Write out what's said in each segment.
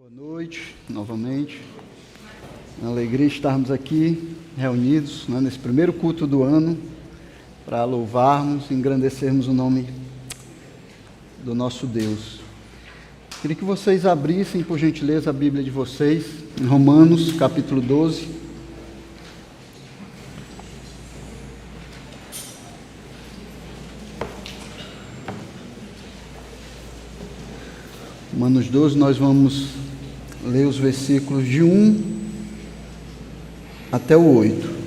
Boa noite, novamente. É uma alegria estarmos aqui reunidos nesse primeiro culto do ano para louvarmos e engrandecermos o nome do nosso Deus. Queria que vocês abrissem, por gentileza, a Bíblia de vocês em Romanos, capítulo 12. Romanos 12, nós vamos ler os versículos de 1 até o 8.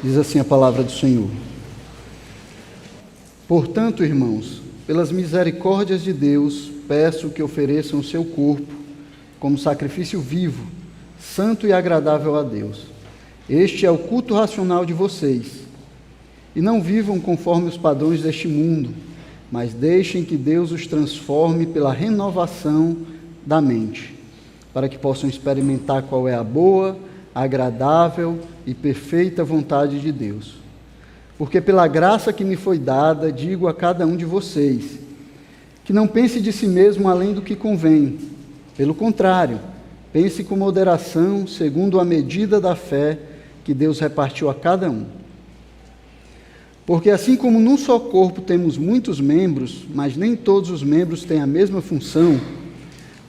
Diz assim a palavra do Senhor: Portanto, irmãos, pelas misericórdias de Deus, peço que ofereçam o seu corpo como sacrifício vivo, santo e agradável a Deus. Este é o culto racional de vocês. E não vivam conforme os padrões deste mundo, mas deixem que Deus os transforme pela renovação da mente, para que possam experimentar qual é a boa, agradável e perfeita vontade de Deus. Porque pela graça que me foi dada, digo a cada um de vocês, que não pense de si mesmo além do que convém. Pelo contrário, pense com moderação, segundo a medida da fé que Deus repartiu a cada um. Porque assim como num só corpo temos muitos membros, mas nem todos os membros têm a mesma função,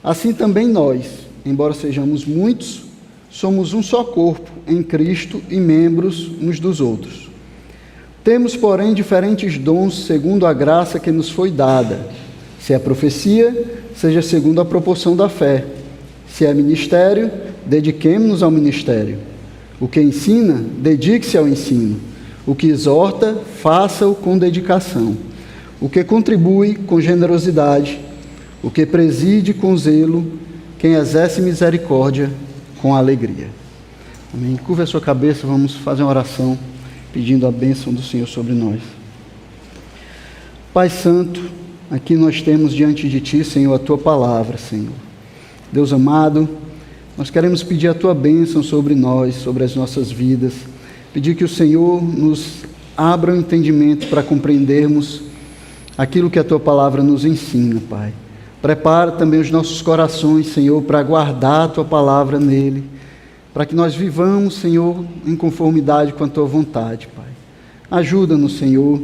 assim também nós, embora sejamos muitos, somos um só corpo em Cristo e membros uns dos outros. Temos, porém, diferentes dons segundo a graça que nos foi dada. Se é profecia, seja segundo a proporção da fé. Se é ministério, dediquemo-nos ao ministério. O que ensina, dedique-se ao ensino. O que exorta, faça-o com dedicação. O que contribui, com generosidade. O que preside, com zelo. Quem exerce misericórdia, com alegria. Amém. Curva a sua cabeça, vamos fazer uma oração pedindo a bênção do Senhor sobre nós. Pai Santo, aqui nós temos diante de Ti, Senhor, a Tua palavra, Senhor. Deus amado, nós queremos pedir a Tua bênção sobre nós, sobre as nossas vidas, pedir que o Senhor nos abra o entendimento para compreendermos aquilo que a Tua palavra nos ensina, Pai. Prepara também os nossos corações, Senhor, para guardar a Tua palavra nele, para que nós vivamos, Senhor, em conformidade com a Tua vontade, Pai. Ajuda-nos, Senhor,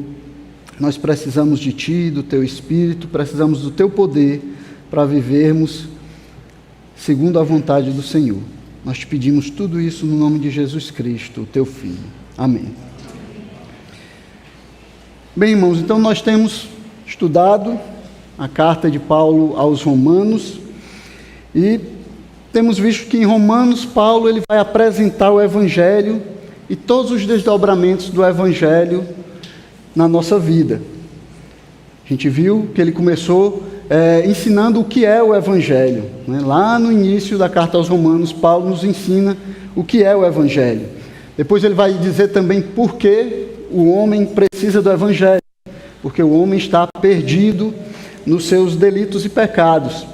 nós precisamos de Ti, do Teu Espírito, precisamos do Teu poder para vivermos segundo a vontade do Senhor. Nós te pedimos tudo isso no nome de Jesus Cristo, o Teu Filho. Amém. Bem, irmãos, então nós temos estudado a carta de Paulo aos Romanos e temos visto que em Romanos, Paulo ele vai apresentar o Evangelho e todos os desdobramentos do Evangelho na nossa vida. A gente viu que ele começou ensinando o que é o Evangelho, né? Lá no início da carta aos Romanos, Paulo nos ensina o que é o Evangelho. Depois ele vai dizer também por que o homem precisa do Evangelho, porque o homem está perdido nos seus delitos e pecados.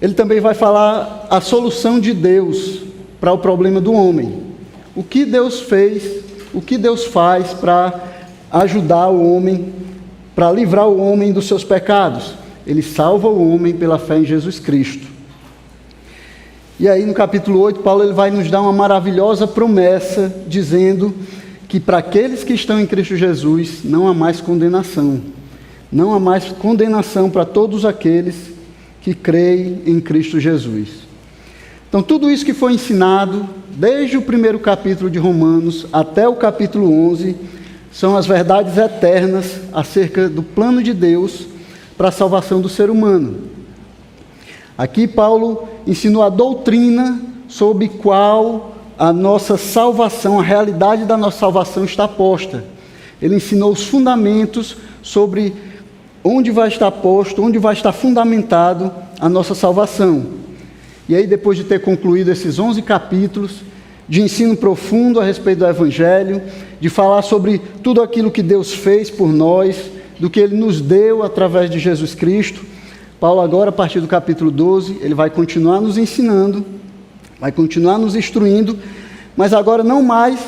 Ele também vai falar a solução de Deus para o problema do homem. O que Deus fez, o que Deus faz para ajudar o homem, para livrar o homem dos seus pecados. Ele salva o homem pela fé em Jesus Cristo. E aí no capítulo 8, Paulo ele vai nos dar uma maravilhosa promessa, dizendo que para aqueles que estão em Cristo Jesus, não há mais condenação. Não há mais condenação para todos aqueles que creem em Cristo Jesus. Então tudo isso que foi ensinado, desde o primeiro capítulo de Romanos até o capítulo 11, são as verdades eternas acerca do plano de Deus para a salvação do ser humano. Aqui Paulo ensinou a doutrina sobre qual a nossa salvação, a realidade da nossa salvação está posta. Ele ensinou os fundamentos sobre onde vai estar posto, onde vai estar fundamentado a nossa salvação. E aí, depois de ter concluído esses 11 capítulos de ensino profundo a respeito do Evangelho, de falar sobre tudo aquilo que Deus fez por nós, do que Ele nos deu através de Jesus Cristo, Paulo agora, a partir do capítulo 12, ele vai continuar nos ensinando Vai continuar nos instruindo, mas agora não mais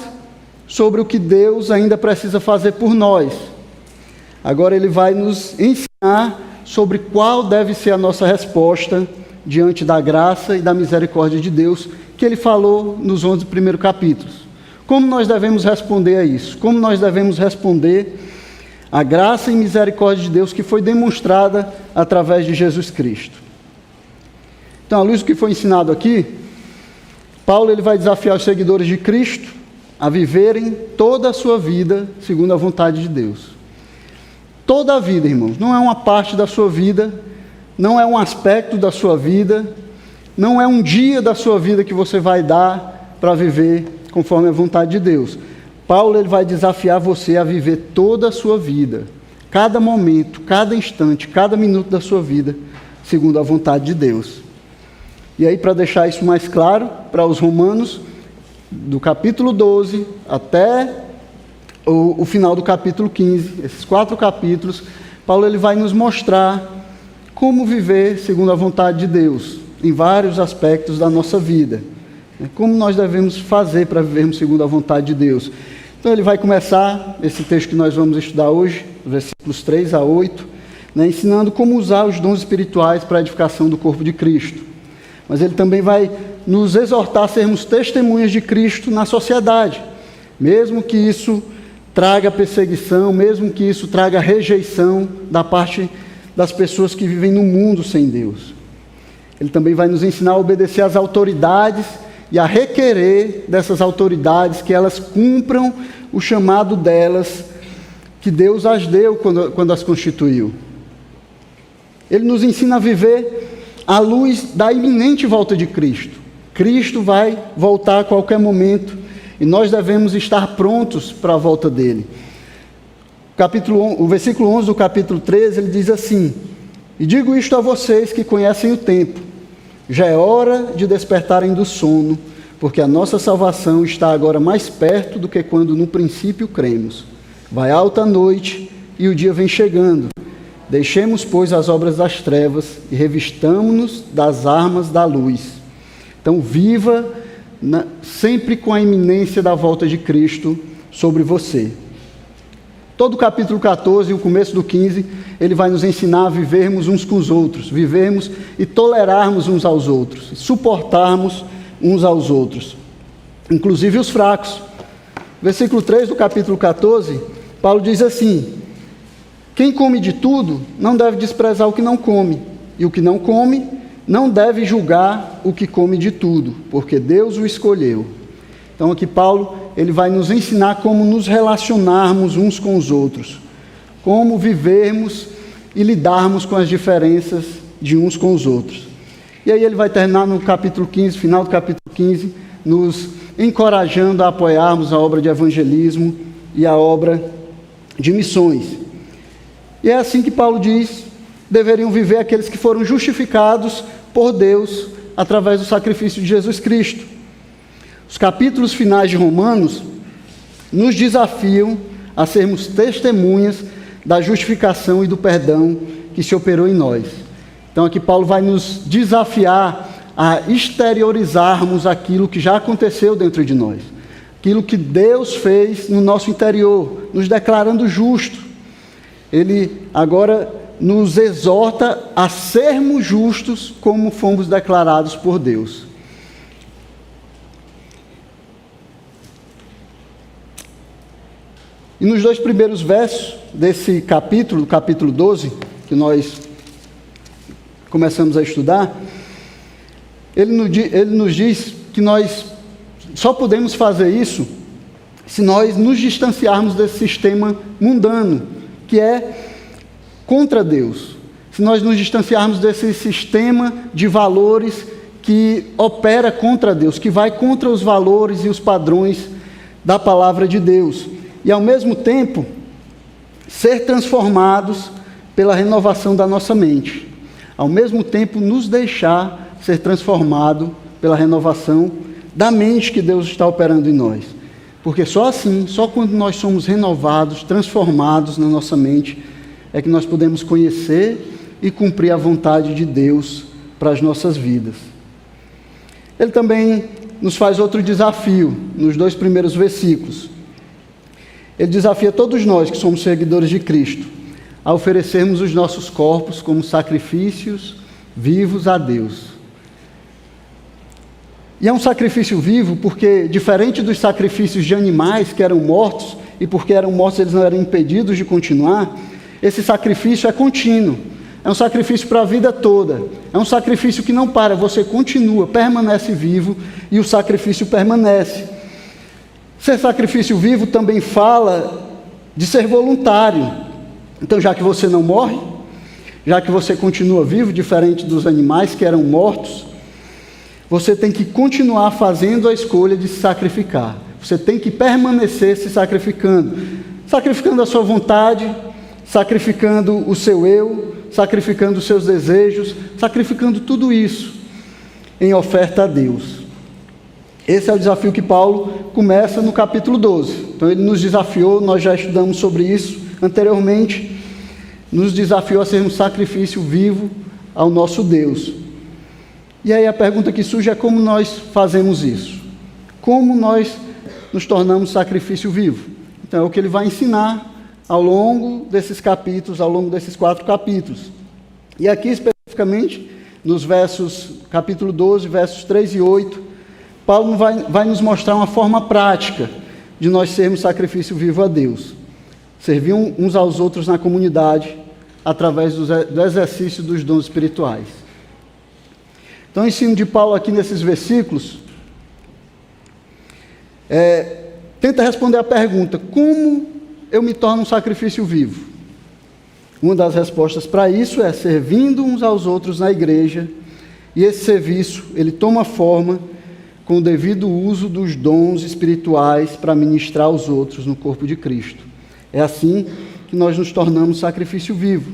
sobre o que Deus ainda precisa fazer por nós. Agora ele vai nos ensinar sobre qual deve ser a nossa resposta diante da graça e da misericórdia de Deus, que ele falou nos 11 primeiros capítulos. Como nós devemos responder a isso? Como nós devemos responder à graça e misericórdia de Deus que foi demonstrada através de Jesus Cristo? Então, à luz do que foi ensinado aqui, Paulo ele vai desafiar os seguidores de Cristo a viverem toda a sua vida segundo a vontade de Deus. Toda a vida, irmãos, não é uma parte da sua vida, não é um aspecto da sua vida, não é um dia da sua vida que você vai dar para viver conforme a vontade de Deus. Paulo ele vai desafiar você a viver toda a sua vida, cada momento, cada instante, cada minuto da sua vida, segundo a vontade de Deus. E aí, para deixar isso mais claro para os romanos, do capítulo 12 até o final do capítulo 15, esses 4 capítulos, Paulo ele vai nos mostrar como viver segundo a vontade de Deus, em vários aspectos da nossa vida. Como nós devemos fazer para vivermos segundo a vontade de Deus. Então ele vai começar, esse texto que nós vamos estudar hoje, versículos 3 a 8, ensinando como usar os dons espirituais para a edificação do corpo de Cristo. Mas ele também vai nos exortar a sermos testemunhas de Cristo na sociedade, mesmo que isso traga perseguição, mesmo que isso traga rejeição da parte das pessoas que vivem no mundo sem Deus. Ele também vai nos ensinar a obedecer às autoridades e a requerer dessas autoridades que elas cumpram o chamado delas, que Deus as deu quando as constituiu. Ele nos ensina a viver à luz da iminente volta de Cristo. Cristo vai voltar a qualquer momento e nós devemos estar prontos para a volta dele. O versículo 11 do capítulo 13, ele diz assim: "E digo isto a vocês que conhecem o tempo, já é hora de despertarem do sono, porque a nossa salvação está agora mais perto do que quando no princípio cremos. Vai alta a noite e o dia vem chegando. Deixemos, pois, as obras das trevas e revistamo-nos das armas da luz." Então, viva sempre com a iminência da volta de Cristo sobre você. Todo o capítulo 14 e o começo do 15, ele vai nos ensinar a vivermos uns com os outros, vivermos e tolerarmos uns aos outros, suportarmos uns aos outros, inclusive os fracos. Versículo 3 do capítulo 14, Paulo diz assim: "Quem come de tudo não deve desprezar o que não come, e o que não come não deve julgar o que come de tudo, porque Deus o escolheu." Então aqui Paulo ele vai nos ensinar como nos relacionarmos uns com os outros, como vivermos e lidarmos com as diferenças de uns com os outros. E aí ele vai terminar no capítulo 15, final do capítulo 15, nos encorajando a apoiarmos a obra de evangelismo e a obra de missões. E é assim que Paulo diz: deveriam viver aqueles que foram justificados por Deus através do sacrifício de Jesus Cristo. Os capítulos finais de Romanos nos desafiam a sermos testemunhas da justificação e do perdão que se operou em nós. Então aqui Paulo vai nos desafiar a exteriorizarmos aquilo que já aconteceu dentro de nós, aquilo que Deus fez no nosso interior, nos declarando justo. Ele agora nos exorta a sermos justos como fomos declarados por Deus. E nos 2 primeiros versos desse capítulo, do capítulo 12, que nós começamos a estudar, ele nos diz que nós só podemos fazer isso se nós nos distanciarmos desse sistema mundano, que é contra Deus. Se nós nos distanciarmos desse sistema de valores que opera contra Deus, que vai contra os valores e os padrões da palavra de Deus. E ao mesmo tempo, ser transformados pela renovação da nossa mente. Ao mesmo tempo, nos deixar ser transformado pela renovação da mente que Deus está operando em nós. Porque só assim, só quando nós somos renovados, transformados na nossa mente, é que nós podemos conhecer e cumprir a vontade de Deus para as nossas vidas. ele também nos faz outro desafio, nos 2 primeiros versículos. Ele desafia todos nós que somos seguidores de Cristo a oferecermos os nossos corpos como sacrifícios vivos a Deus. E é um sacrifício vivo porque, diferente dos sacrifícios de animais que eram mortos, e porque eram mortos eles não eram impedidos de continuar, esse sacrifício é contínuo. É um sacrifício para a vida toda. É um sacrifício que não para, você continua, permanece vivo e o sacrifício permanece. Ser sacrifício vivo também fala de ser voluntário. Então, já que você não morre, já que você continua vivo, diferente dos animais que eram mortos, você tem que continuar fazendo a escolha de se sacrificar. Você tem que permanecer se sacrificando. Sacrificando a sua vontade, sacrificando o seu eu, sacrificando os seus desejos, sacrificando tudo isso em oferta a Deus. Esse é o desafio que Paulo começa no capítulo 12. Então ele nos desafiou, nós já estudamos sobre isso anteriormente, nos desafiou a sermos sacrifício vivo ao nosso Deus. E aí a pergunta que surge é como nós fazemos isso? Como nós nos tornamos sacrifício vivo? Então é o que ele vai ensinar ao longo desses capítulos, ao longo desses 4 capítulos. E aqui especificamente, nos capítulo 12, versos 3 e 8, Paulo vai nos mostrar uma forma prática de nós sermos sacrifício vivo a Deus. Servir uns aos outros na comunidade, através do exercício dos dons espirituais. Então, o ensino de Paulo aqui nesses versículos tenta responder a pergunta: como eu me torno um sacrifício vivo? Uma das respostas para isso é servindo uns aos outros na igreja, e esse serviço, ele toma forma com o devido uso dos dons espirituais para ministrar aos outros no corpo de Cristo. É assim que nós nos tornamos sacrifício vivo.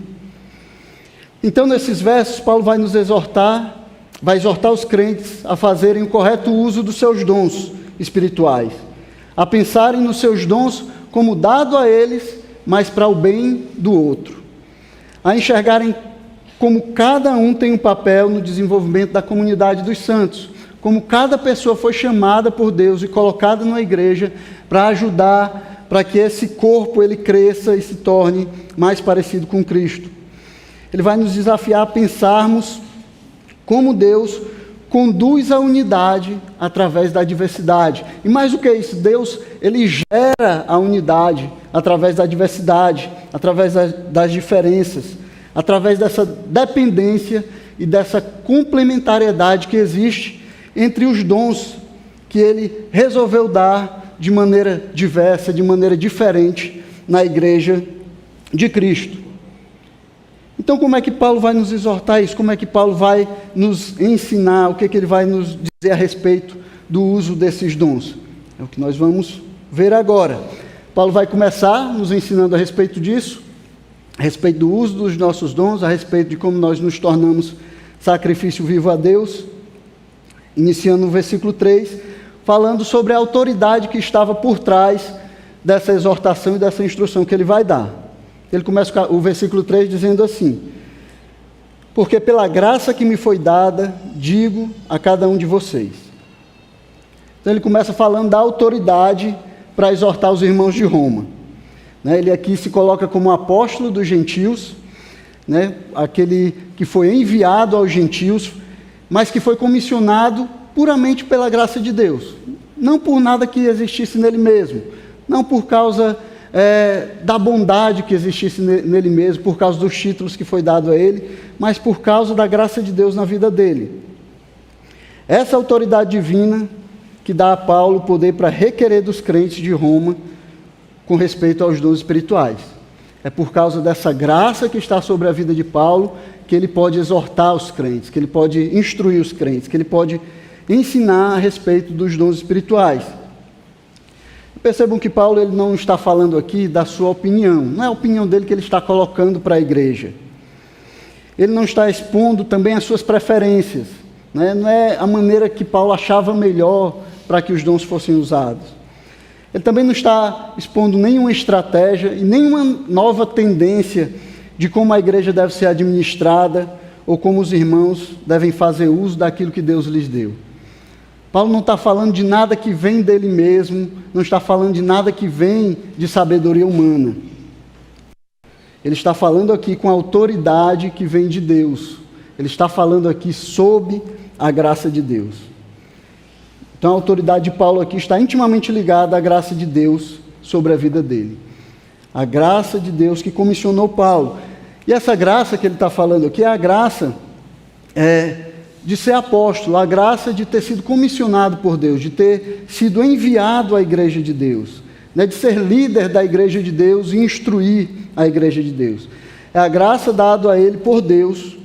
Então, nesses versos, Paulo vai exortar os crentes a fazerem o correto uso dos seus dons espirituais, a pensarem nos seus dons como dado a eles, mas para o bem do outro, a enxergarem como cada um tem um papel no desenvolvimento da comunidade dos santos, como cada pessoa foi chamada por Deus e colocada na igreja para ajudar, para que esse corpo ele cresça e se torne mais parecido com Cristo. Ele vai nos desafiar a pensarmos como Deus conduz a unidade através da diversidade. E mais do que isso, Deus ele gera a unidade através da diversidade, através das diferenças, através dessa dependência e dessa complementariedade que existe entre os dons que ele resolveu dar de maneira diversa, de maneira diferente na igreja de Cristo. Então, como é que Paulo vai nos exortar isso? Como é que Paulo vai nos ensinar? O que ele vai nos dizer a respeito do uso desses dons? É o que nós vamos ver agora. Paulo vai começar nos ensinando a respeito disso, a respeito do uso dos nossos dons, a respeito de como nós nos tornamos sacrifício vivo a Deus, iniciando no versículo 3, falando sobre a autoridade que estava por trás dessa exortação e dessa instrução que ele vai dar. Ele começa o versículo 3 dizendo assim: porque pela graça que me foi dada, digo a cada um de vocês. Então ele começa falando da autoridade para exortar os irmãos de Roma. Ele aqui se coloca como apóstolo dos gentios, aquele que foi enviado aos gentios, mas que foi comissionado puramente pela graça de Deus. Não por nada que existisse nele mesmo, não por causa da bondade que existisse nele mesmo, por causa dos títulos que foi dado a ele, mas por causa da graça de Deus na vida dele. Essa autoridade divina que dá a Paulo o poder para requerer dos crentes de Roma com respeito aos dons espirituais. É por causa dessa graça que está sobre a vida de Paulo que ele pode exortar os crentes, que ele pode instruir os crentes, que ele pode ensinar a respeito dos dons espirituais. Percebam que Paulo ele não está falando aqui da sua opinião, não é a opinião dele que ele está colocando para a igreja. Ele não está expondo também as suas preferências, não é a maneira que Paulo achava melhor para que os dons fossem usados. Ele também não está expondo nenhuma estratégia e nenhuma nova tendência de como a igreja deve ser administrada ou como os irmãos devem fazer uso daquilo que Deus lhes deu. Paulo não está falando de nada que vem dele mesmo, não está falando de nada que vem de sabedoria humana. Ele está falando aqui com a autoridade que vem de Deus. Ele está falando aqui sob a graça de Deus. Então a autoridade de Paulo aqui está intimamente ligada à graça de Deus sobre a vida dele. A graça de Deus que comissionou Paulo. E essa graça que ele está falando aqui é a graça de ser apóstolo, a graça de ter sido comissionado por Deus, de ter sido enviado à igreja de Deus, de ser líder da igreja de Deus e instruir a igreja de Deus. É a graça dada a ele por Deus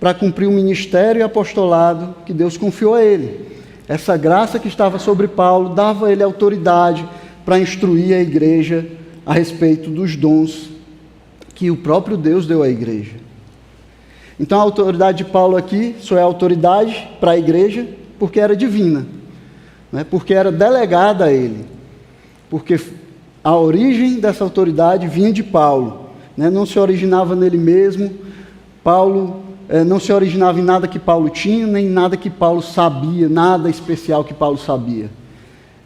para cumprir o ministério e apostolado que Deus confiou a ele. Essa graça que estava sobre Paulo dava a ele autoridade para instruir a igreja a respeito dos dons que o próprio Deus deu à igreja. Então a autoridade de Paulo aqui só é autoridade para a igreja porque era divina, porque era delegada a ele, porque a origem dessa autoridade vinha de Paulo, não se originava nele mesmo. Paulo não se originava em nada que Paulo tinha, nem em nada que Paulo sabia, nada especial que Paulo sabia,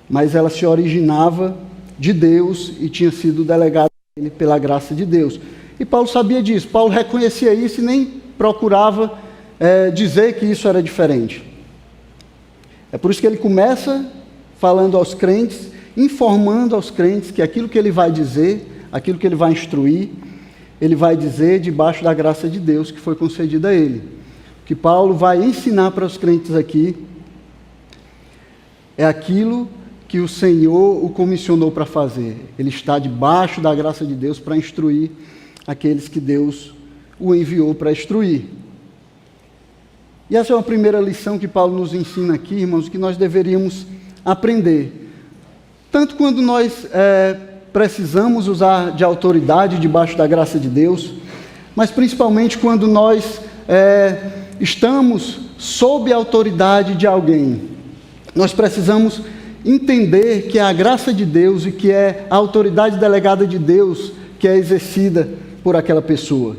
mas ela se originava de Deus e tinha sido delegada a ele pela graça de Deus. E Paulo sabia disso, Paulo reconhecia isso e nem procurava dizer que isso era diferente. É por isso que ele começa falando aos crentes, informando aos crentes que aquilo que ele vai dizer, aquilo que ele vai instruir, ele vai dizer debaixo da graça de Deus que foi concedida a ele. O que Paulo vai ensinar para os crentes aqui é aquilo que o Senhor o comissionou para fazer. Ele está debaixo da graça de Deus para instruir aqueles que Deus o enviou para instruir. E essa é uma primeira lição que Paulo nos ensina aqui, irmãos, que nós deveríamos aprender. Tanto quando nós precisamos usar de autoridade debaixo da graça de Deus, mas principalmente quando nós estamos sob a autoridade de alguém. Nós precisamos entender que é a graça de Deus e que é a autoridade delegada de Deus que é exercida por aquela pessoa.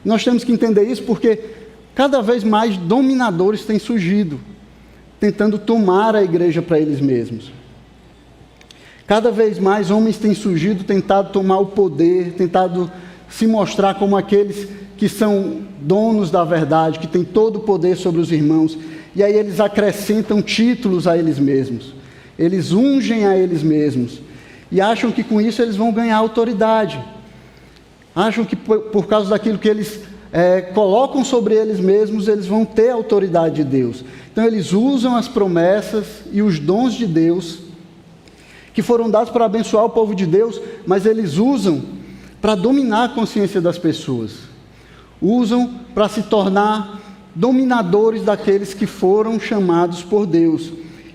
Nós temos que entender isso porque cada vez mais dominadores têm surgido, tentando tomar a igreja para eles mesmos. Cada vez mais homens têm surgido, tentado tomar o poder, tentado se mostrar como aqueles que são donos da verdade, que têm todo o poder sobre os irmãos. E aí eles acrescentam títulos a eles mesmos. Eles ungem a eles mesmos. E acham que com isso eles vão ganhar autoridade. Acham que por causa daquilo que eles colocam sobre eles mesmos, eles vão ter a autoridade de Deus. Então eles usam as promessas e os dons de Deus que foram dados para abençoar o povo de Deus, mas eles usam para dominar a consciência das pessoas. Usam para se tornar dominadores daqueles que foram chamados por Deus.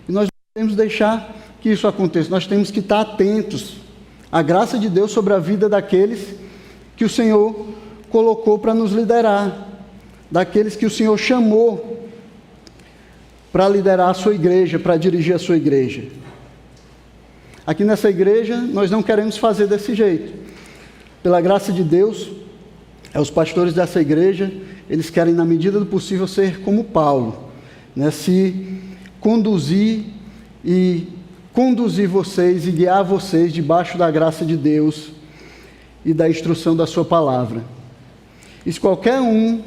E nós não podemos deixar que isso aconteça. Nós temos que estar atentos à graça de Deus sobre a vida daqueles que o Senhor colocou para nos liderar, daqueles que o Senhor chamou para liderar a sua igreja, para dirigir a sua igreja. Aqui nessa igreja, nós não queremos fazer desse jeito. Pela graça de Deus, os pastores dessa igreja, eles querem, na medida do possível, ser como Paulo, se conduzir vocês e guiar vocês debaixo da graça de Deus e da instrução da sua palavra. E se qualquer um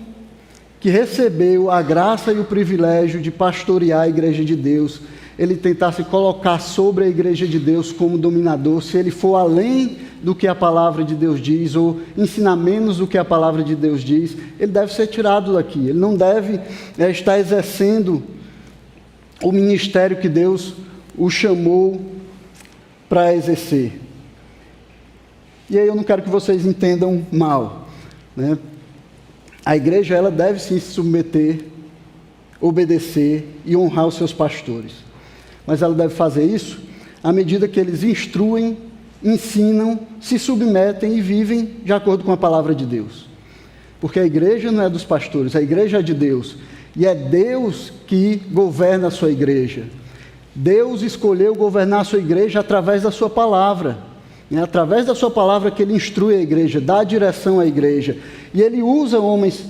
que recebeu a graça e o privilégio de pastorear a igreja de Deus, ele tentar se colocar sobre a igreja de Deus como dominador, se ele for além do que a palavra de Deus diz, ou ensinar menos do que a palavra de Deus diz, ele deve ser tirado daqui. Ele não deve estar exercendo o ministério que Deus o chamou para exercer. E aí eu não quero que vocês entendam mal, A igreja, ela deve sim se submeter, obedecer e honrar os seus pastores. Mas ela deve fazer isso à medida que eles instruem, ensinam, se submetem e vivem de acordo com a palavra de Deus. Porque a igreja não é dos pastores, a igreja é de Deus. E é Deus que governa a sua igreja. Deus escolheu governar a sua igreja através da sua palavra. É através da sua palavra que ele instrui a igreja, dá direção à igreja. E ele usa homens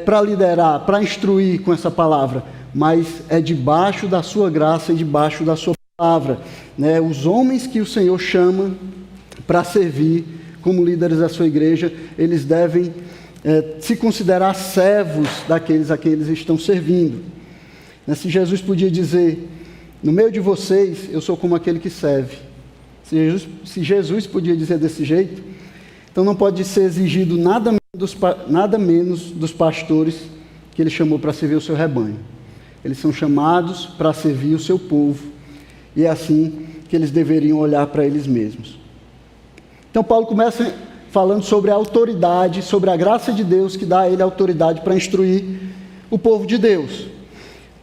para liderar, para instruir com essa palavra. mas é debaixo da sua graça e debaixo da sua palavra, né? Os homens que o Senhor chama para servir como líderes da sua igreja, eles devem se considerar servos daqueles a quem eles estão servindo. Se Jesus podia dizer, no meio de vocês, eu sou como aquele que serve. Se Jesus podia dizer desse jeito, então não pode ser exigido nada menos dos pastores que ele chamou para servir o seu rebanho. Eles são chamados para servir o seu povo, e é assim que eles deveriam olhar para eles mesmos. Então Paulo começa falando sobre a autoridade, sobre a graça de Deus que dá a ele a autoridade para instruir o povo de Deus.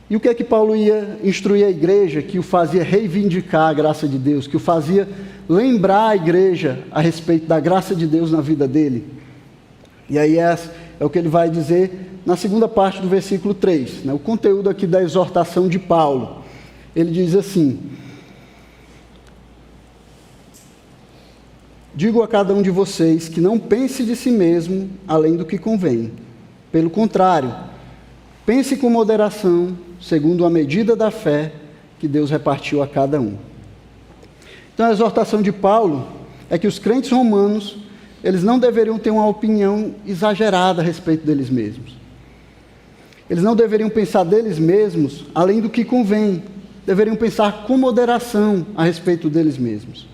E o que é que Paulo ia instruir a igreja, que o fazia reivindicar a graça de Deus, que o fazia lembrar a igreja a respeito da graça de Deus na vida dele? E aí é o que ele vai dizer na segunda parte do versículo 3, né? O conteúdo aqui da exortação de Paulo. Ele diz assim: digo a cada um de vocês que não pense de si mesmo além do que convém. Pelo contrário, pense com moderação, segundo a medida da fé que Deus repartiu a cada um. Então a exortação de Paulo é que os crentes romanos, eles não deveriam ter uma opinião exagerada a respeito deles mesmos. Eles não deveriam pensar deles mesmos além do que convém. Deveriam pensar com moderação a respeito deles mesmos.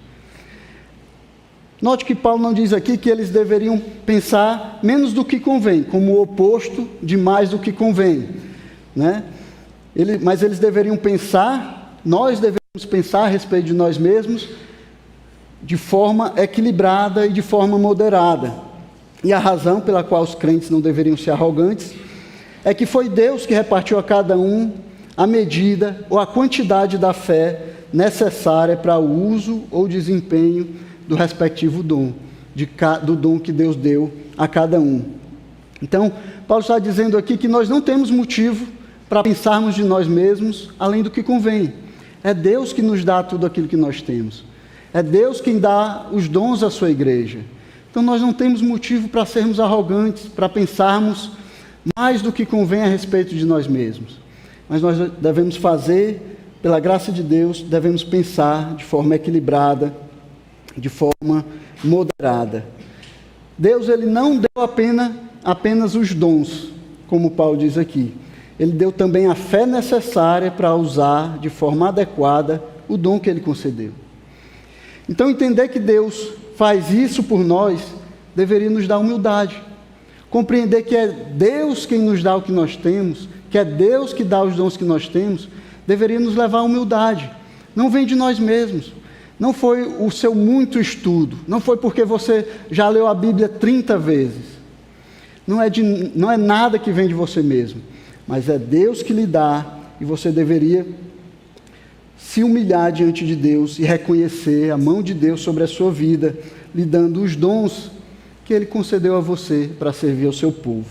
Note que Paulo não diz aqui que eles deveriam pensar menos do que convém, como o oposto de mais do que convém, né? Mas eles deveriam pensar, nós devemos pensar a respeito de nós mesmos de forma equilibrada e de forma moderada. E a razão pela qual os crentes não deveriam ser arrogantes é que foi Deus que repartiu a cada um a medida ou a quantidade da fé necessária para o uso ou desempenho do respectivo dom, do dom que Deus deu a cada um. Então, Paulo está dizendo aqui que nós não temos motivo para pensarmos de nós mesmos além do que convém. É Deus que nos dá tudo aquilo que nós temos. É Deus quem dá os dons à sua igreja. Então nós não temos motivo para sermos arrogantes, para pensarmos mais do que convém a respeito de nós mesmos. Mas nós devemos fazer, pela graça de Deus, devemos pensar de forma equilibrada, de forma moderada. Deus, ele não deu apenas os dons, como Paulo diz aqui. Ele deu também a fé necessária para usar de forma adequada o dom que ele concedeu. Então, entender que Deus faz isso por nós deveria nos dar humildade. Compreender que é Deus quem nos dá o que nós temos, que é Deus que dá os dons que nós temos, deveria nos levar à humildade. Não vem de nós mesmos. Não foi o seu muito estudo. Não foi porque você já leu a Bíblia 30 vezes. Não é nada que vem de você mesmo. Mas é Deus que lhe dá, e você deveria se humilhar diante de Deus e reconhecer a mão de Deus sobre a sua vida, lhe dando os dons que Ele concedeu a você para servir ao seu povo.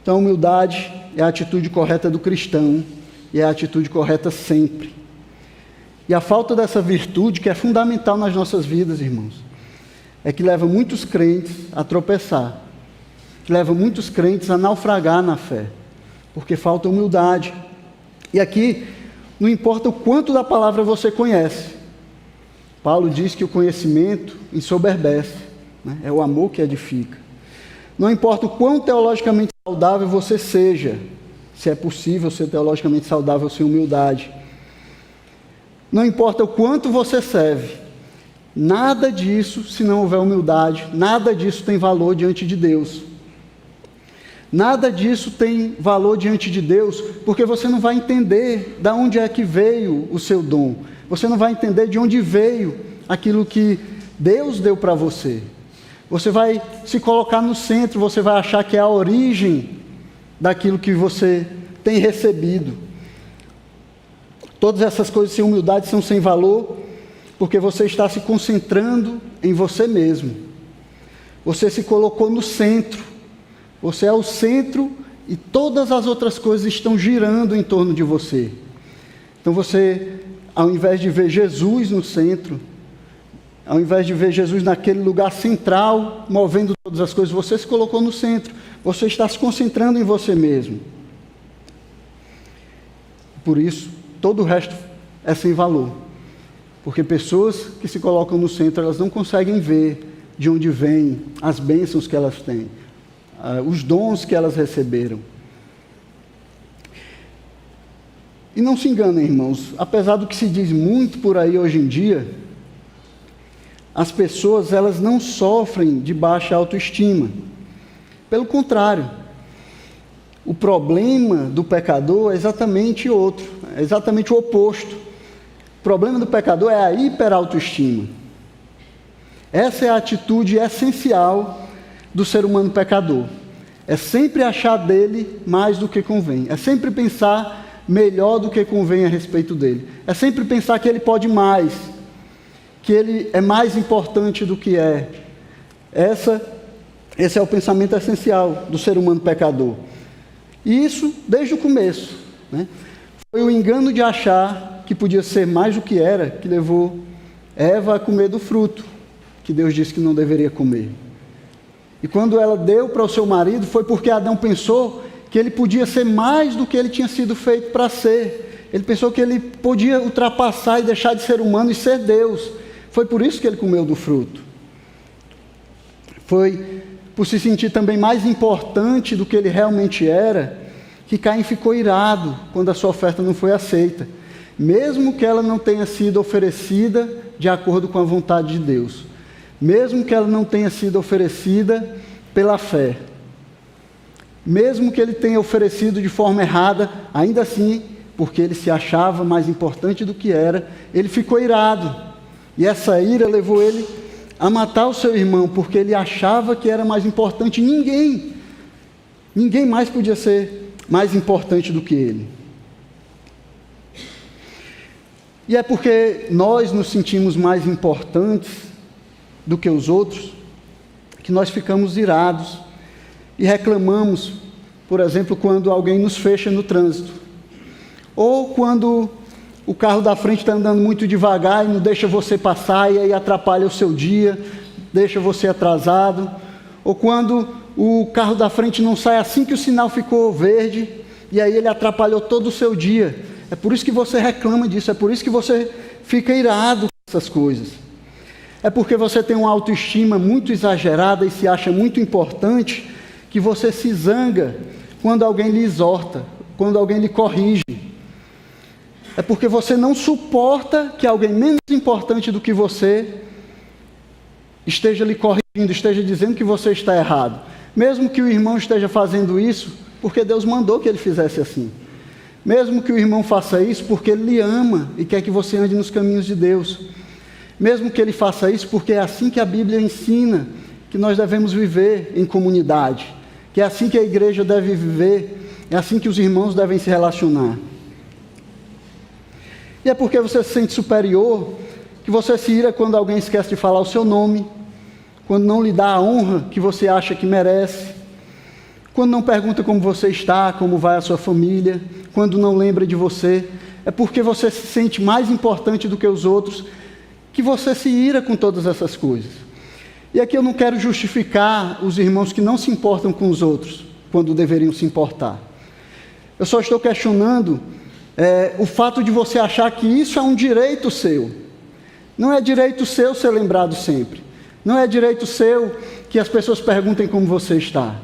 Então, a humildade é a atitude correta do cristão e é a atitude correta sempre. E a falta dessa virtude, que é fundamental nas nossas vidas, irmãos, é que leva muitos crentes a tropeçar, que leva muitos crentes a naufragar na fé, porque falta humildade. E aqui, não importa o quanto da palavra você conhece. Paulo diz que o conhecimento ensoberbece, né? É o amor que edifica. Não importa o quão teologicamente saudável você seja, se é possível ser teologicamente saudável sem humildade. Não importa o quanto você serve, nada disso, se não houver humildade, nada disso tem valor diante de Deus. Nada disso tem valor diante de Deus, porque você não vai entender de onde é que veio o seu dom. Você não vai entender de onde veio aquilo que Deus deu para você. Você vai se colocar no centro, você vai achar que é a origem daquilo que você tem recebido. Todas essas coisas sem humildade são sem valor, porque você está se concentrando em você mesmo. Você se colocou no centro. Você é o centro e todas as outras coisas estão girando em torno de você. Então você, ao invés de ver Jesus no centro, ao invés de ver Jesus naquele lugar central, movendo todas as coisas, você se colocou no centro. Você está se concentrando em você mesmo. Por isso, todo o resto é sem valor. Porque pessoas que se colocam no centro, elas não conseguem ver de onde vêm as bênçãos que elas têm, os dons que elas receberam. E não se enganem, irmãos, apesar do que se diz muito por aí hoje em dia, as pessoas, elas não sofrem de baixa autoestima. Pelo contrário, o problema do pecador é exatamente outro, é exatamente o oposto. O problema do pecador é a hiperautoestima. Essa é a atitude essencial do ser humano pecador. É sempre achar dele mais do que convém. É sempre pensar melhor do que convém a respeito dele. É sempre pensar que ele pode mais, que ele é mais importante do que é. Esse é o pensamento essencial do ser humano pecador. E isso desde o começo, né? Foi o engano de achar que podia ser mais do que era que levou Eva a comer do fruto que Deus disse que não deveria comer. E quando ela deu para o seu marido, foi porque Adão pensou que ele podia ser mais do que ele tinha sido feito para ser. Ele pensou que ele podia ultrapassar e deixar de ser humano e ser Deus. Foi por isso que ele comeu do fruto. Foi por se sentir também mais importante do que ele realmente era, que Caim ficou irado quando a sua oferta não foi aceita, mesmo que ela não tenha sido oferecida de acordo com a vontade de Deus, mesmo que ela não tenha sido oferecida pela fé, mesmo que ele tenha oferecido de forma errada, ainda assim, porque ele se achava mais importante do que era, ele ficou irado, e essa ira levou ele a matar o seu irmão, porque ele achava que era mais importante. Ninguém mais podia ser mais importante do que ele. E é porque nós nos sentimos mais importantes do que os outros, que nós ficamos irados e reclamamos, por exemplo, quando alguém nos fecha no trânsito, ou quando o carro da frente está andando muito devagar e não deixa você passar e aí atrapalha o seu dia, deixa você atrasado. Ou quando o carro da frente não sai assim que o sinal ficou verde e aí ele atrapalhou todo o seu dia. É por isso que você reclama disso, é por isso que você fica irado com essas coisas. É porque você tem uma autoestima muito exagerada e se acha muito importante que você se zanga quando alguém lhe exorta, quando alguém lhe corrige. É porque você não suporta que alguém menos importante do que você esteja lhe corrigindo, esteja dizendo que você está errado. Mesmo que o irmão esteja fazendo isso, porque Deus mandou que ele fizesse assim. Mesmo que o irmão faça isso, porque ele lhe ama e quer que você ande nos caminhos de Deus. Mesmo que ele faça isso, porque é assim que a Bíblia ensina que nós devemos viver em comunidade. Que é assim que a igreja deve viver, é assim que os irmãos devem se relacionar. E é porque você se sente superior, que você se ira quando alguém esquece de falar o seu nome, quando não lhe dá a honra que você acha que merece, quando não pergunta como você está, como vai a sua família, quando não lembra de você. É porque você se sente mais importante do que os outros, que você se ira com todas essas coisas. E aqui eu não quero justificar os irmãos que não se importam com os outros, quando deveriam se importar. Eu só estou questionando o fato de você achar que isso é um direito seu. Não é direito seu ser lembrado sempre. Não é direito seu que as pessoas perguntem como você está.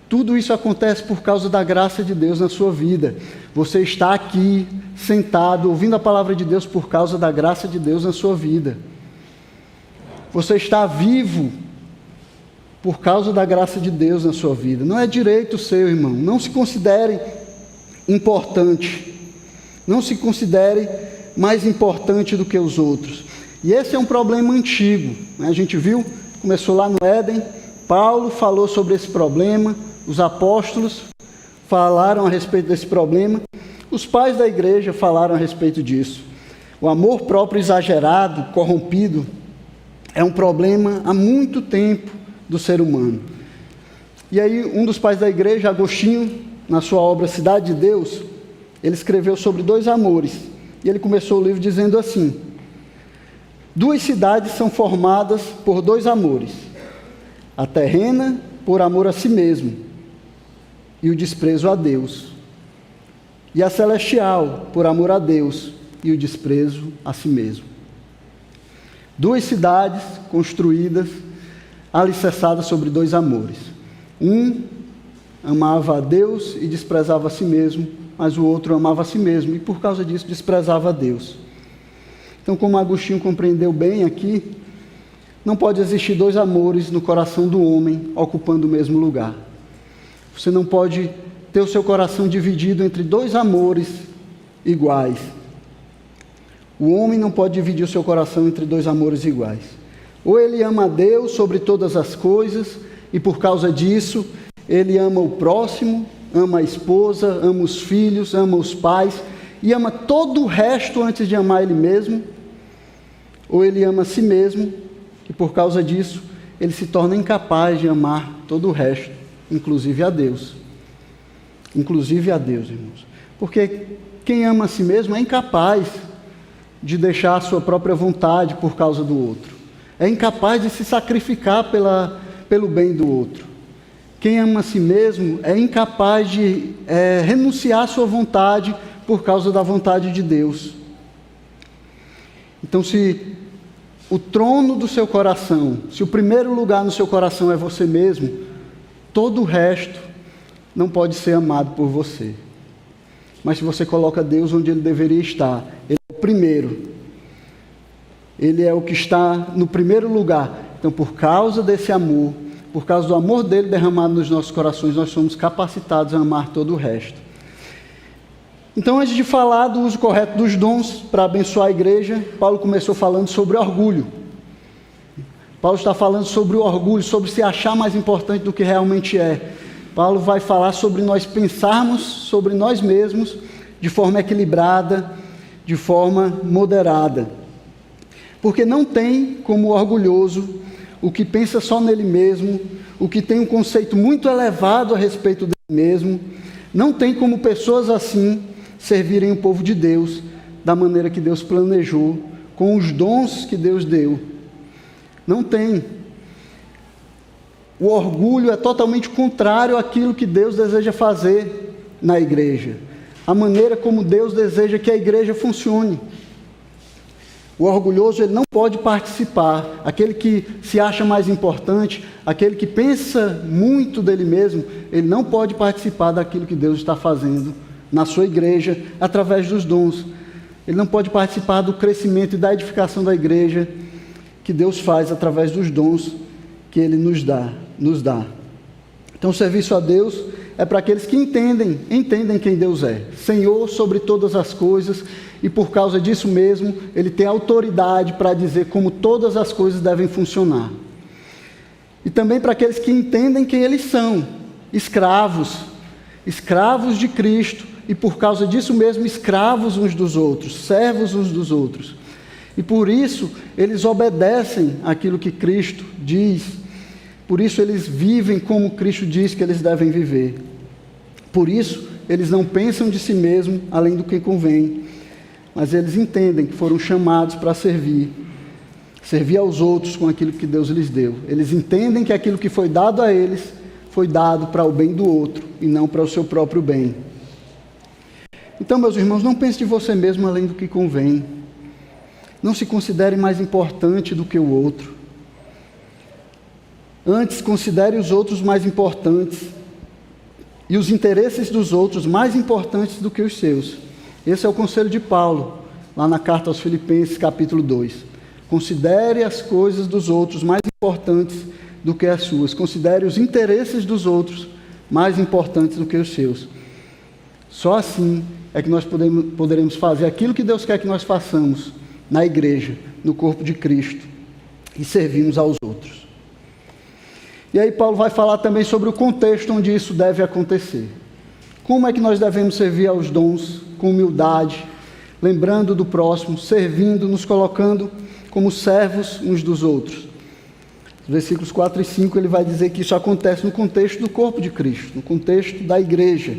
Tudo isso acontece por causa da graça de Deus na sua vida. Você está aqui, sentado, ouvindo a palavra de Deus por causa da graça de Deus na sua vida. Você está vivo por causa da graça de Deus na sua vida. Não é direito seu, irmão. Não se considere importante. Não se considere mais importante do que os outros. E esse é um problema antigo, né? A gente viu, começou lá no Éden, Paulo falou sobre esse problema, os apóstolos falaram a respeito desse problema, os pais da igreja falaram a respeito disso. O amor próprio exagerado, corrompido, é um problema há muito tempo do ser humano. E aí um dos pais da igreja, Agostinho, na sua obra Cidade de Deus, ele escreveu sobre 2 amores, e ele começou o livro dizendo assim: 2 cidades são formadas por 2 amores, a terrena por amor a si mesmo, e o desprezo a Deus. e a celestial por amor a Deus e o desprezo a si mesmo. Duas cidades construídas, alicerçadas sobre dois amores. Um amava a Deus e desprezava a si mesmo, mas o outro amava a si mesmo e por causa disso desprezava a Deus. Então, como Agostinho compreendeu bem aqui, não pode existir dois amores no coração do homem ocupando o mesmo lugar. Você não pode ter o seu coração dividido entre dois amores iguais. O homem não pode dividir o seu coração entre dois amores iguais. Ou ele ama a Deus sobre todas as coisas, e por causa disso, ele ama o próximo, ama a esposa, ama os filhos, ama os pais, e ama todo o resto antes de amar ele mesmo. Ou ele ama a si mesmo, e por causa disso, ele se torna incapaz de amar todo o resto, inclusive a Deus. Inclusive a Deus, irmãos. Porque quem ama a si mesmo é incapaz de deixar a sua própria vontade por causa do outro. É incapaz de se sacrificar pelo bem do outro. Quem ama a si mesmo é incapaz de renunciar à sua vontade por causa da vontade de Deus. Então, se o trono do seu coração, se o primeiro lugar no seu coração é você mesmo, todo o resto não pode ser amado por você. Mas se você coloca Deus onde Ele deveria estar, Ele é o primeiro. Ele é o que está no primeiro lugar. Então, por causa desse amor, por causa do amor dele derramado nos nossos corações, nós somos capacitados a amar todo o resto. Então, antes de falar do uso correto dos dons para abençoar a igreja, Paulo começou falando sobre orgulho. Paulo está falando sobre o orgulho, sobre se achar mais importante do que realmente é. Paulo vai falar sobre nós pensarmos sobre nós mesmos de forma equilibrada, de forma moderada. Porque não tem como orgulhoso o que pensa só nele mesmo, o que tem um conceito muito elevado a respeito dele mesmo, não tem como pessoas assim servirem o povo de Deus da maneira que Deus planejou, com os dons que Deus deu. Não tem. O orgulho é totalmente contrário àquilo que Deus deseja fazer na igreja, a maneira como Deus deseja que a igreja funcione. O orgulhoso, ele não pode participar. Aquele que se acha mais importante, aquele que pensa muito dele mesmo, ele não pode participar daquilo que Deus está fazendo na sua igreja, através dos dons. Ele não pode participar do crescimento e da edificação da igreja que Deus faz através dos dons que Ele nos dá. Então, o serviço a Deus é para aqueles que entendem quem Deus é, Senhor sobre todas as coisas, e por causa disso mesmo, Ele tem autoridade para dizer como todas as coisas devem funcionar. E também para aqueles que entendem quem eles são, escravos de Cristo, e por causa disso mesmo, escravos uns dos outros, servos uns dos outros. E por isso, eles obedecem aquilo que Cristo diz. Por isso, eles vivem como Cristo diz que eles devem viver. Por isso, eles não pensam de si mesmos além do que convém. Mas eles entendem que foram chamados para servir aos outros com aquilo que Deus lhes deu. Eles entendem que aquilo que foi dado a eles foi dado para o bem do outro e não para o seu próprio bem. Então, meus irmãos, não pense de você mesmo além do que convém. Não se considere mais importante do que o outro. Antes, considere os outros mais importantes e os interesses dos outros mais importantes do que os seus. Esse é o conselho de Paulo, lá na carta aos Filipenses, capítulo 2. Considere as coisas dos outros mais importantes do que as suas. Considere os interesses dos outros mais importantes do que os seus. Só assim é que nós poderemos fazer aquilo que Deus quer que nós façamos na igreja, no corpo de Cristo, e servirmos aos outros. E aí Paulo vai falar também sobre o contexto onde isso deve acontecer. Como é que nós devemos servir aos dons com humildade, lembrando do próximo, servindo, nos colocando como servos uns dos outros. Versículos 4 e 5 ele vai dizer que isso acontece no contexto do corpo de Cristo, no contexto da igreja.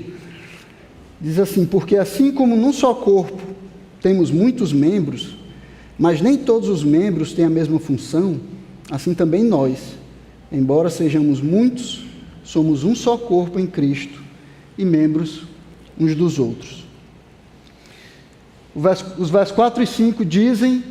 Diz assim: porque assim como num só corpo temos muitos membros, mas nem todos os membros têm a mesma função, assim também nós, embora sejamos muitos, somos um só corpo em Cristo e membros uns dos outros. Os versos 4 e 5 dizem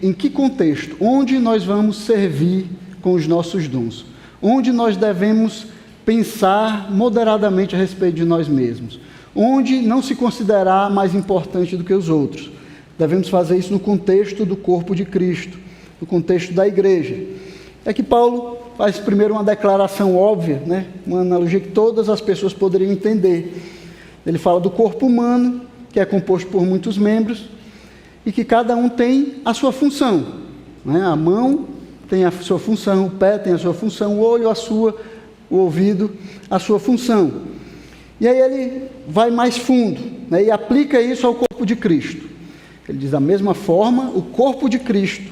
em que contexto, onde nós vamos servir com os nossos dons, onde nós devemos pensar moderadamente a respeito de nós mesmos, onde não se considerar mais importante do que os outros. Devemos fazer isso no contexto do corpo de Cristo, no contexto da igreja. É que Paulo faz primeiro uma declaração óbvia, né? Uma analogia que todas as pessoas poderiam entender. Ele fala do corpo humano, que é composto por muitos membros, e que cada um tem a sua função, né? A mão tem a sua função, o pé tem a sua função, o olho o ouvido a sua função. E aí ele vai mais fundo, né? E aplica isso ao corpo de Cristo. Ele diz, da mesma forma, o corpo de Cristo,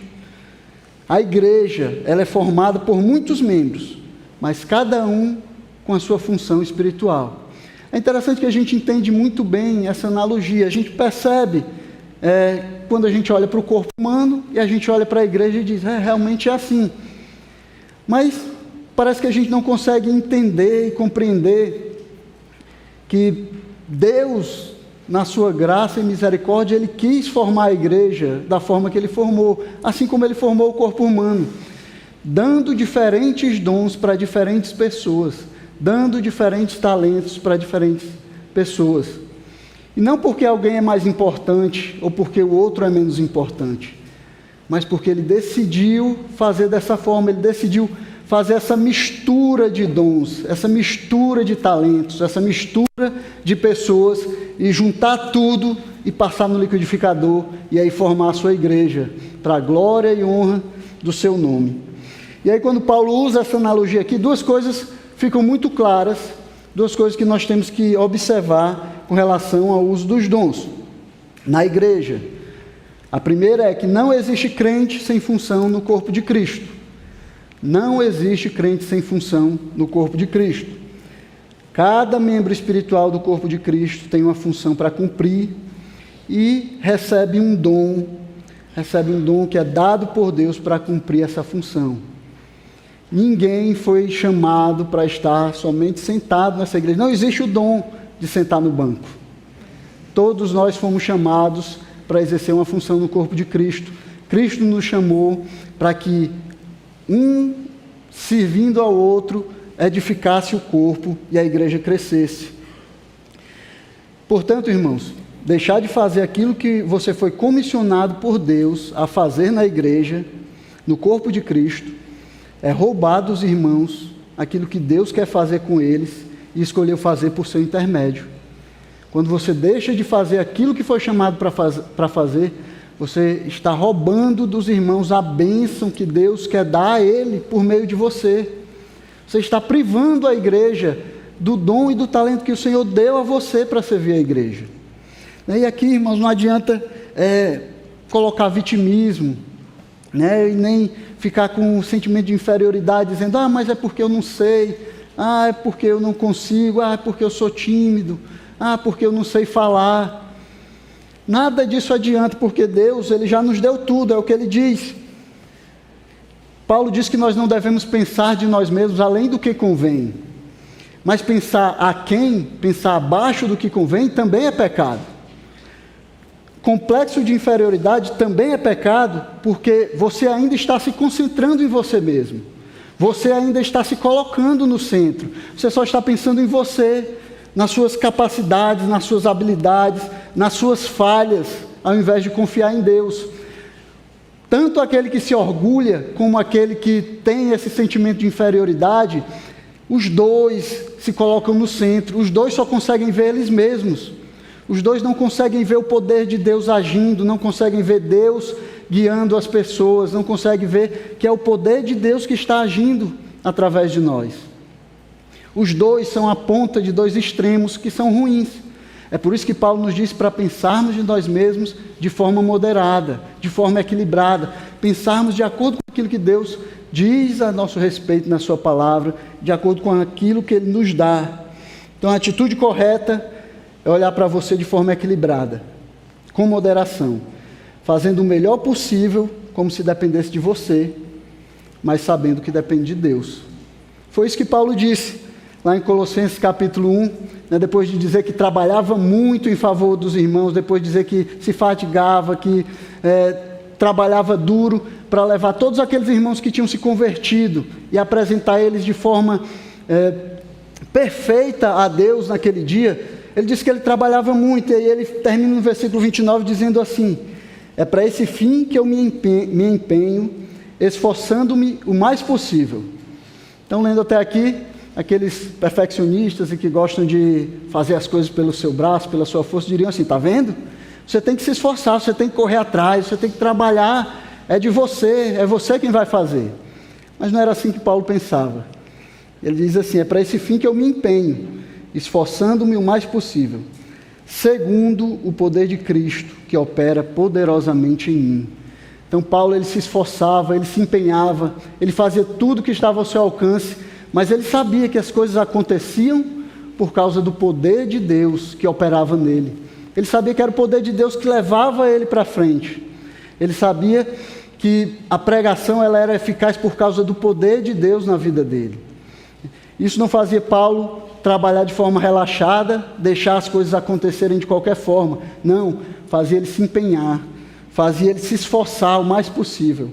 a igreja, ela é formada por muitos membros, mas cada um com a sua função espiritual. É interessante que a gente entende muito bem essa analogia. A gente percebe, quando a gente olha para o corpo humano e a gente olha para a igreja e diz, realmente é assim. Mas parece que a gente não consegue entender e compreender que Deus, na sua graça e misericórdia, Ele quis formar a igreja da forma que Ele formou, assim como Ele formou o corpo humano, dando diferentes dons para diferentes pessoas, dando diferentes talentos para diferentes pessoas. E não porque alguém é mais importante ou porque o outro é menos importante, mas porque Ele decidiu fazer dessa forma, Ele decidiu fazer essa mistura de dons, essa mistura de talentos, essa mistura de pessoas e juntar tudo e passar no liquidificador e aí formar a sua igreja para a glória e honra do seu nome. E aí quando Paulo usa essa analogia aqui, duas coisas ficam muito claras, duas coisas que nós temos que observar com relação ao uso dos dons na igreja. A primeira é que não existe crente sem função no corpo de Cristo. Não existe crente sem função no corpo de Cristo. Cada membro espiritual do corpo de Cristo tem uma função para cumprir e recebe um dom que é dado por Deus para cumprir essa função. Ninguém foi chamado para estar somente sentado nessa igreja. Não existe o dom de sentar no banco. Todos nós fomos chamados para exercer uma função no corpo de Cristo. Cristo nos chamou para que um, servindo ao outro, edificasse o corpo e a igreja crescesse. Portanto, irmãos, deixar de fazer aquilo que você foi comissionado por Deus a fazer na igreja, no corpo de Cristo, é roubar dos irmãos aquilo que Deus quer fazer com eles e escolheu fazer por seu intermédio. Quando você deixa de fazer aquilo que foi chamado para fazer, você está roubando dos irmãos a bênção que Deus quer dar a ele por meio de você. Você está privando a igreja do dom e do talento que o Senhor deu a você para servir a igreja. E aqui, irmãos, não adianta colocar vitimismo, né? E nem ficar com um sentimento de inferioridade, dizendo, mas é porque eu não sei, é porque eu não consigo, é porque eu sou tímido, porque eu não sei falar. Nada disso adianta, porque Deus, Ele já nos deu tudo, é o que Ele diz. Paulo diz que nós não devemos pensar de nós mesmos além do que convém. Mas pensar pensar abaixo do que convém, também é pecado. Complexo de inferioridade também é pecado, porque você ainda está se concentrando em você mesmo. Você ainda está se colocando no centro. Você só está pensando em você, nas suas capacidades, nas suas habilidades, nas suas falhas, ao invés de confiar em Deus. Tanto aquele que se orgulha, como aquele que tem esse sentimento de inferioridade, os dois se colocam no centro, os dois só conseguem ver eles mesmos. Os dois não conseguem ver o poder de Deus agindo, não conseguem ver Deus guiando as pessoas, não conseguem ver que é o poder de Deus que está agindo através de nós. Os dois são a ponta de dois extremos que são ruins. É por isso que Paulo nos diz para pensarmos de nós mesmos de forma moderada, de forma equilibrada, pensarmos de acordo com aquilo que Deus diz a nosso respeito na sua palavra, de acordo com aquilo que Ele nos dá. Então a atitude correta é olhar para você de forma equilibrada, com moderação, fazendo o melhor possível, como se dependesse de você, mas sabendo que depende de Deus. Foi isso que Paulo disse lá em Colossenses capítulo 1, né, depois de dizer que trabalhava muito em favor dos irmãos, depois de dizer que se fatigava, que trabalhava duro para levar todos aqueles irmãos que tinham se convertido e apresentar eles de forma perfeita a Deus naquele dia. Ele disse que ele trabalhava muito, e aí ele termina no versículo 29 dizendo assim: é para esse fim que eu me empenho, esforçando-me o mais possível. Então, lendo até aqui, aqueles perfeccionistas e que gostam de fazer as coisas pelo seu braço, pela sua força, diriam assim: está vendo? Você tem que se esforçar, você tem que correr atrás, você tem que trabalhar, é de você, é você quem vai fazer. Mas não era assim que Paulo pensava. Ele diz assim: é para esse fim que eu me empenho, esforçando-me o mais possível, segundo o poder de Cristo, que opera poderosamente em mim. Então Paulo, ele se esforçava, ele se empenhava, ele fazia tudo que estava ao seu alcance, mas ele sabia que as coisas aconteciam por causa do poder de Deus que operava nele. Ele sabia que era o poder de Deus que levava ele para frente. Ele sabia que a pregação ela era eficaz por causa do poder de Deus na vida dele. Isso não fazia Paulo trabalhar de forma relaxada, deixar as coisas acontecerem de qualquer forma. Não, fazia ele se empenhar, fazia ele se esforçar o mais possível.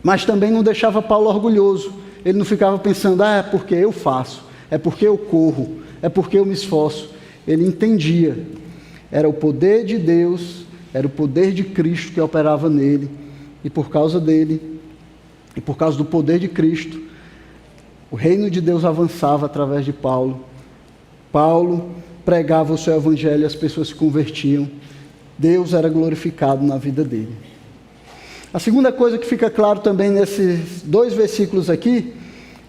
Mas também não deixava Paulo orgulhoso. Ele não ficava pensando: é porque eu faço, é porque eu corro, é porque eu me esforço. Ele entendia. Era o poder de Deus, era o poder de Cristo que operava nele. E por causa dele, e por causa do poder de Cristo, o reino de Deus avançava através de Paulo. Paulo pregava o seu evangelho e as pessoas se convertiam. Deus era glorificado na vida dele. A segunda coisa que fica claro também nesses 2 versículos aqui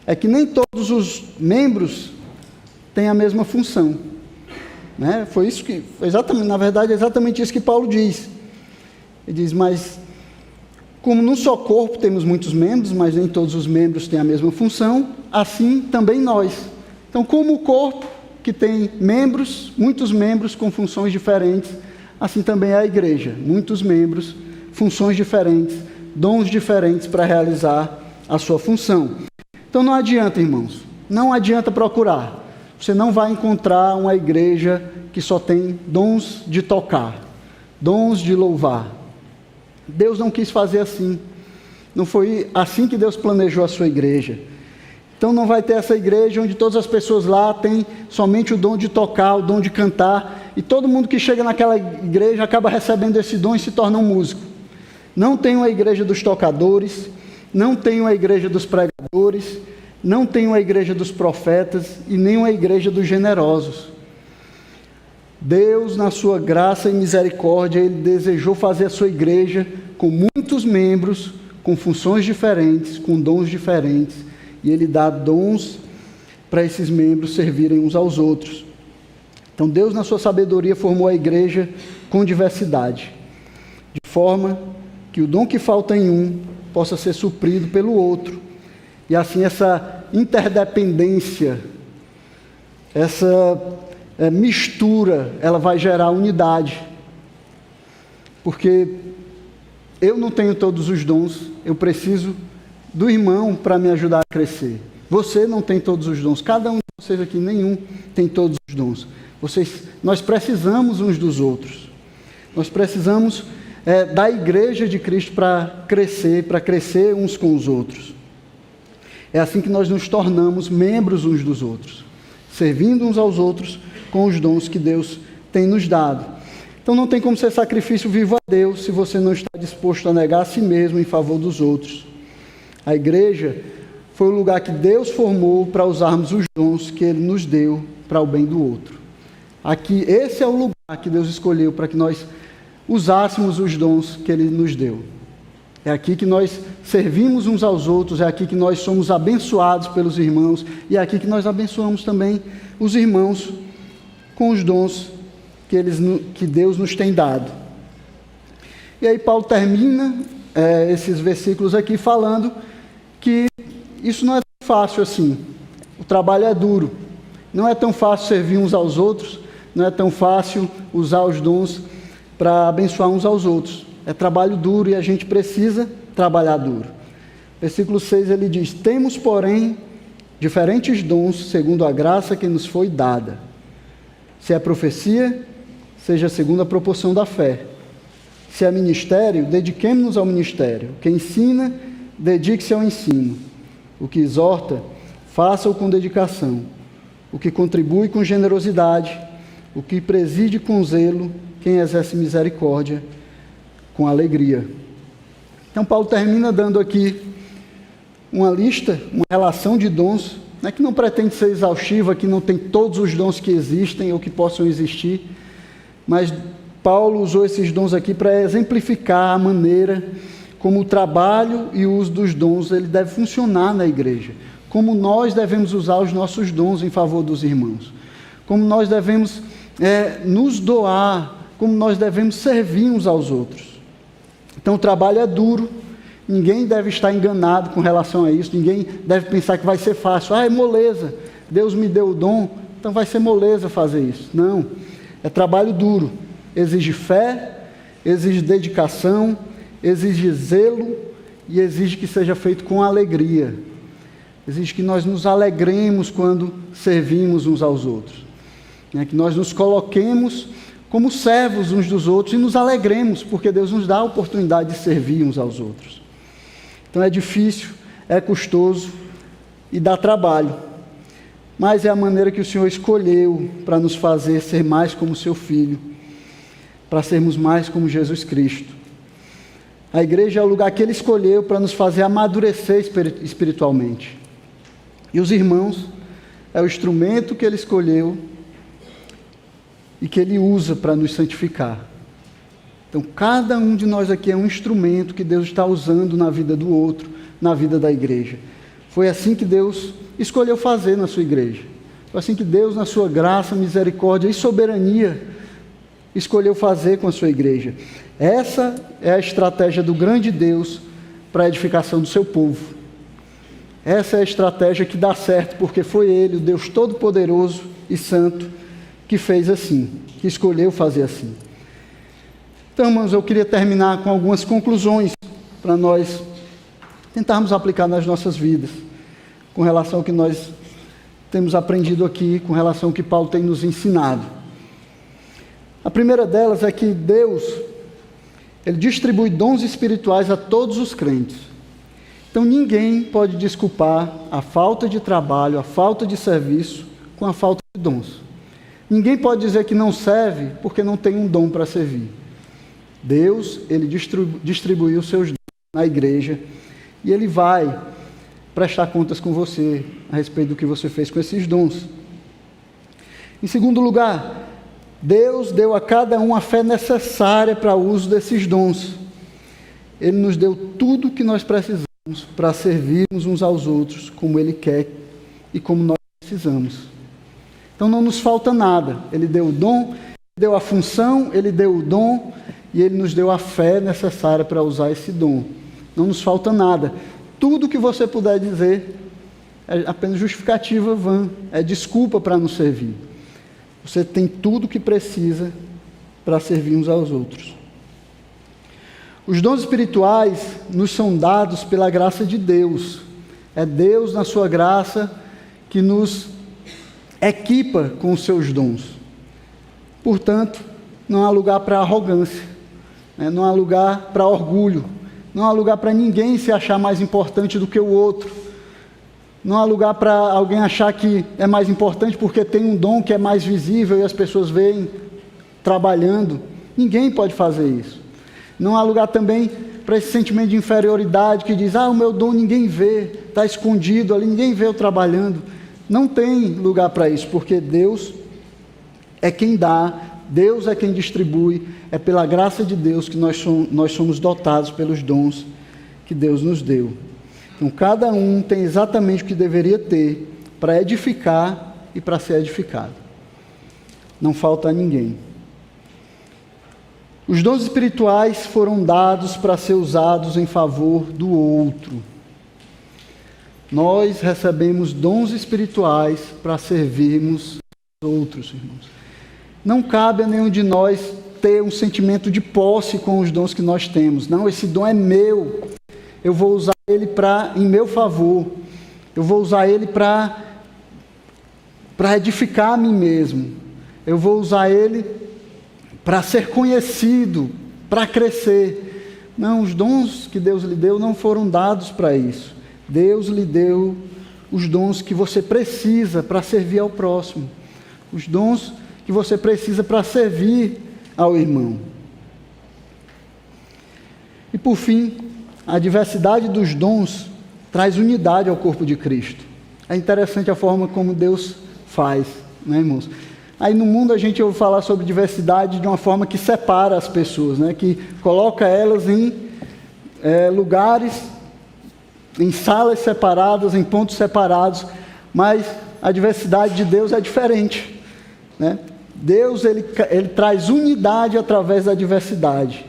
é que nem todos os membros têm a mesma função. Né? Foi exatamente, na verdade, é exatamente isso que Paulo diz. Ele diz: mas como num só corpo temos muitos membros, mas nem todos os membros têm a mesma função, assim também nós. Então, como o corpo que tem membros, muitos membros com funções diferentes, assim também é a igreja. Muitos membros, funções diferentes, dons diferentes para realizar a sua função. Então não adianta, irmãos, não adianta procurar. Você não vai encontrar uma igreja que só tem dons de tocar, dons de louvar. Deus não quis fazer assim. Não foi assim que Deus planejou a sua igreja. Então não vai ter essa igreja onde todas as pessoas lá têm somente o dom de tocar, o dom de cantar, e todo mundo que chega naquela igreja acaba recebendo esse dom e se torna um músico. Não tem uma igreja dos tocadores, não tem uma igreja dos pregadores, não tem uma igreja dos profetas e nem uma igreja dos generosos. Deus, na sua graça e misericórdia, Ele desejou fazer a sua igreja com muitos membros, com funções diferentes, com dons diferentes, e Ele dá dons para esses membros servirem uns aos outros. Então Deus, na sua sabedoria, formou a igreja com diversidade, de forma que o dom que falta em um possa ser suprido pelo outro, e assim essa interdependência, essa mistura, ela vai gerar unidade, porque eu não tenho todos os dons, eu preciso do irmão para me ajudar a crescer. Você não tem todos os dons, cada um de vocês aqui, nenhum tem todos os dons. Nós precisamos uns dos outros, nós precisamos da igreja de Cristo para crescer uns com os outros. É assim que nós nos tornamos membros uns dos outros, servindo uns aos outros com os dons que Deus tem nos dado. Então não tem como ser sacrifício vivo a Deus se você não está disposto a negar a si mesmo em favor dos outros. A igreja foi o lugar que Deus formou para usarmos os dons que Ele nos deu para o bem do outro. Aqui, esse é o lugar que Deus escolheu para que nós usássemos os dons que Ele nos deu. É aqui que nós servimos uns aos outros, é aqui que nós somos abençoados pelos irmãos, e é aqui que nós abençoamos também os irmãos com os dons que Deus nos tem dado. E aí Paulo termina esses versículos aqui falando que isso não é tão fácil assim. O trabalho é duro. Não é tão fácil servir uns aos outros, não é tão fácil usar os dons para abençoar uns aos outros. É trabalho duro e a gente precisa trabalhar duro. Versículo 6 ele diz: temos, porém, diferentes dons segundo a graça que nos foi dada. Se é profecia, seja segundo a proporção da fé. Se é ministério, dediquemo-nos ao ministério. O que ensina, dedique-se ao ensino. O que exorta, faça-o com dedicação. O que contribui com generosidade. O que preside com zelo. Quem exerce misericórdia, com alegria. Então, Paulo termina dando aqui uma lista, uma relação de dons, né, que não pretende ser exaustiva, que não tem todos os dons que existem ou que possam existir, mas Paulo usou esses dons aqui para exemplificar a maneira como o trabalho e o uso dos dons ele deve funcionar na igreja, como nós devemos usar os nossos dons em favor dos irmãos, como nós devemos nos doar, como nós devemos servir uns aos outros. Então o trabalho é duro, ninguém deve estar enganado com relação a isso, ninguém deve pensar que vai ser fácil. É moleza, Deus me deu o dom, então vai ser moleza fazer isso. Não, é trabalho duro, exige fé, exige dedicação, exige zelo e exige que seja feito com alegria. Exige que nós nos alegremos quando servimos uns aos outros, que nós nos coloquemos como servos uns dos outros e nos alegremos, porque Deus nos dá a oportunidade de servir uns aos outros. Então é difícil, é custoso e dá trabalho, mas é a maneira que o Senhor escolheu para nos fazer ser mais como seu Filho, para sermos mais como Jesus Cristo. A igreja é o lugar que Ele escolheu para nos fazer amadurecer espiritualmente. E os irmãos é o instrumento que Ele escolheu e que Ele usa para nos santificar. Então, cada um de nós aqui é um instrumento que Deus está usando na vida do outro, na vida da igreja. Foi assim que Deus escolheu fazer na sua igreja. Foi assim que Deus, na sua graça, misericórdia e soberania, escolheu fazer com a sua igreja. Essa é a estratégia do grande Deus para a edificação do seu povo. Essa é a estratégia que dá certo, porque foi Ele, o Deus Todo-Poderoso e Santo, que fez assim, que escolheu fazer assim. Então, irmãos, eu queria terminar com algumas conclusões para nós tentarmos aplicar nas nossas vidas, com relação ao que nós temos aprendido aqui, com relação ao que Paulo tem nos ensinado. A primeira delas é que Deus, Ele distribui dons espirituais a todos os crentes. Então, ninguém pode desculpar a falta de trabalho, a falta de serviço, com a falta de dons. Ninguém pode dizer que não serve porque não tem um dom para servir. Deus, Ele distribuiu os seus dons na igreja e Ele vai prestar contas com você a respeito do que você fez com esses dons. Em segundo lugar, Deus deu a cada um a fé necessária para o uso desses dons. Ele nos deu tudo o que nós precisamos para servirmos uns aos outros como Ele quer e como nós precisamos. Então não nos falta nada. Ele deu o dom, Ele deu a função, Ele deu o dom e Ele nos deu a fé necessária para usar esse dom. Não nos falta nada. Tudo que você puder dizer é apenas justificativa vã, é desculpa para nos servir. Você tem tudo o que precisa para servir uns aos outros. Os dons espirituais nos são dados pela graça de Deus. É Deus, na sua graça, que nos equipa com os seus dons. Portanto, não há lugar para arrogância, não há lugar para orgulho, não há lugar para ninguém se achar mais importante do que o outro. Não há lugar para alguém achar que é mais importante porque tem um dom que é mais visível e as pessoas veem trabalhando. Ninguém pode fazer isso. Não há lugar também para esse sentimento de inferioridade que diz, o meu dom ninguém vê, está escondido ali, ninguém vê eu trabalhando. Não tem lugar para isso, porque Deus é quem dá, Deus é quem distribui, é pela graça de Deus que nós somos dotados pelos dons que Deus nos deu. Então, cada um tem exatamente o que deveria ter para edificar e para ser edificado. Não falta a ninguém. Os dons espirituais foram dados para ser usados em favor do outro. Nós recebemos dons espirituais para servirmos os outros, irmãos. Não cabe a nenhum de nós ter um sentimento de posse com os dons que nós temos. Não, esse dom é meu. Eu vou usar ele em meu favor. Eu vou usar ele para edificar a mim mesmo. Eu vou usar ele para ser conhecido, para crescer. Não, os dons que Deus lhe deu não foram dados para isso. Deus lhe deu os dons que você precisa para servir ao próximo. Os dons que você precisa para servir ao irmão. E por fim, a diversidade dos dons traz unidade ao corpo de Cristo. É interessante a forma como Deus faz, né, irmãos? Aí no mundo a gente ouve falar sobre diversidade de uma forma que separa as pessoas, né? Que coloca elas em lugares, em salas separadas, em pontos separados, mas a diversidade de Deus é diferente, né? Deus ele traz unidade através da diversidade.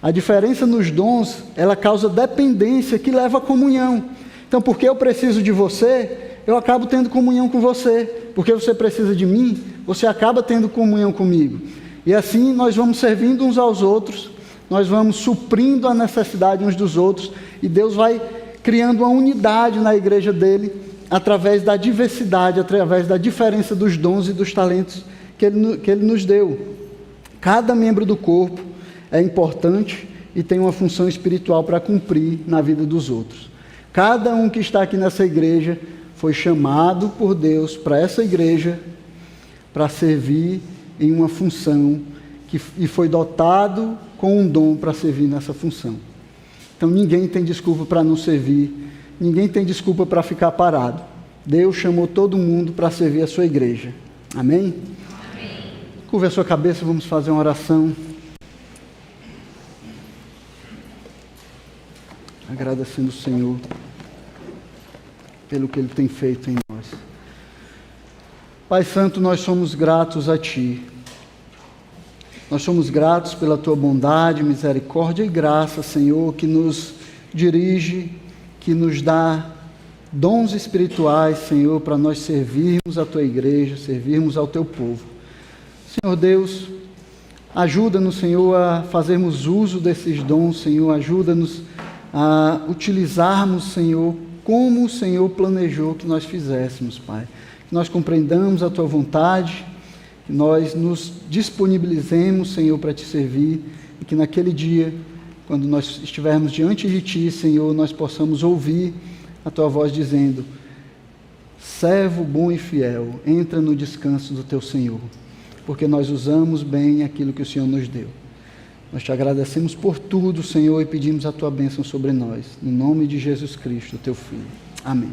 A diferença nos dons, ela causa dependência que leva à comunhão. Então, porque eu preciso de você, eu acabo tendo comunhão com você. Porque você precisa de mim, você acaba tendo comunhão comigo. E assim nós vamos servindo uns aos outros, nós vamos suprindo a necessidade uns dos outros, e Deus vai criando uma unidade na igreja dele, através da diversidade, através da diferença dos dons e dos talentos que ele nos deu. Cada membro do corpo é importante e tem uma função espiritual para cumprir na vida dos outros. Cada um que está aqui nessa igreja foi chamado por Deus para essa igreja para servir em uma função e foi dotado com um dom para servir nessa função. Então ninguém tem desculpa para não servir, ninguém tem desculpa para ficar parado. Deus chamou todo mundo para servir a sua igreja. Amém? Amém. Curva a sua cabeça, vamos fazer uma oração. Agradecendo o Senhor pelo que Ele tem feito em nós. Pai Santo, nós somos gratos a Ti. Nós somos gratos pela Tua bondade, misericórdia e graça, Senhor, que nos dirige, que nos dá dons espirituais, Senhor, para nós servirmos a Tua igreja, servirmos ao Teu povo. Senhor Deus, ajuda-nos, Senhor, a fazermos uso desses dons, Senhor, ajuda-nos a utilizarmos, Senhor, como o Senhor planejou que nós fizéssemos, Pai. Que nós compreendamos a Tua vontade, que nós nos disponibilizemos, Senhor, para Te servir, e que naquele dia, quando nós estivermos diante de Ti, Senhor, nós possamos ouvir a Tua voz dizendo: servo bom e fiel, entra no descanso do Teu Senhor, porque nós usamos bem aquilo que o Senhor nos deu. Nós Te agradecemos por tudo, Senhor, e pedimos a Tua bênção sobre nós. No nome de Jesus Cristo, Teu Filho. Amém.